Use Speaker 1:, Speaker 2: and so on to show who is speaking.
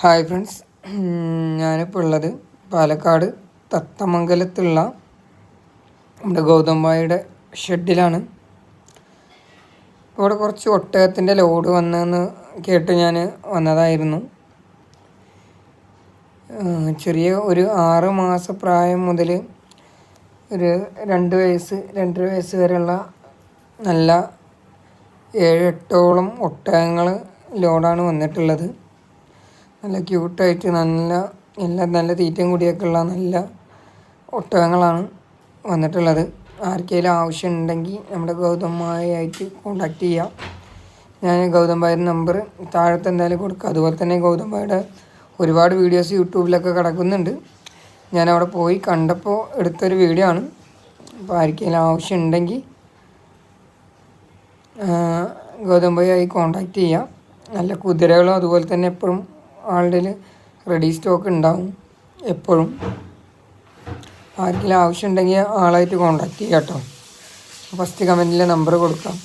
Speaker 1: Hi friends, ഞാനിപ്പോൾ ഉള്ളത് പാലക്കാട് തത്തമംഗലത്തുള്ള നമ്മുടെ ഗൗതംബായുടെ ഷെഡിലാണ്. ഇവിടെ കുറച്ച് ഒട്ടകത്തിൻ്റെ ലോഡ് വന്നതെന്ന് കേട്ട് ഞാൻ വന്നതായിരുന്നു. ചെറിയ ഒരു 6 മാസ പ്രായം മുതൽ ഒരു 2 വയസ്സ് 2.5 വയസ്സ് വരെയുള്ള നല്ല 7-8ഓളം ഒട്ടകങ്ങൾ ലോഡാണ് വന്നിട്ടുള്ളത്. നല്ല ക്യൂട്ടായിട്ട് നല്ല തീറ്റയും കൂടിയൊക്കെ ഉള്ള നല്ല ഒട്ടകങ്ങളാണ് വന്നിട്ടുള്ളത്. ആർക്കെങ്കിലും ആവശ്യമുണ്ടെങ്കിൽ നമ്മുടെ ഗൗതംബായിട്ട് കോണ്ടാക്ട് ചെയ്യാം. ഞാൻ ഗൗതംബായുടെ നമ്പർ താഴത്ത് എന്തായാലും കൊടുക്കുക. അതുപോലെ തന്നെ ഗൗതംബായുടെ ഒരുപാട് വീഡിയോസ് യൂട്യൂബിലൊക്കെ കിടക്കുന്നുണ്ട്. ഞാനവിടെ പോയി കണ്ടപ്പോൾ എടുത്തൊരു വീഡിയോ ആണ്. അപ്പോൾ ആർക്കെങ്കിലും ആവശ്യമുണ്ടെങ്കിൽ ഗൗതംബായി കോണ്ടാക്ട് ചെയ്യാം. നല്ല കുതിരകളും അതുപോലെ തന്നെ എപ്പോഴും ആളുടെ റെഡി സ്റ്റോക്ക് ഉണ്ടാവും. എപ്പോഴും ആർക്കെങ്കിലും ആവശ്യമുണ്ടെങ്കിൽ ആളായിട്ട് കോണ്ടാക്ട് ചെയ്യാം കേട്ടോ. ഫസ്റ്റ് കമൻറ്റിലെ നമ്പർ കൊടുക്കാം.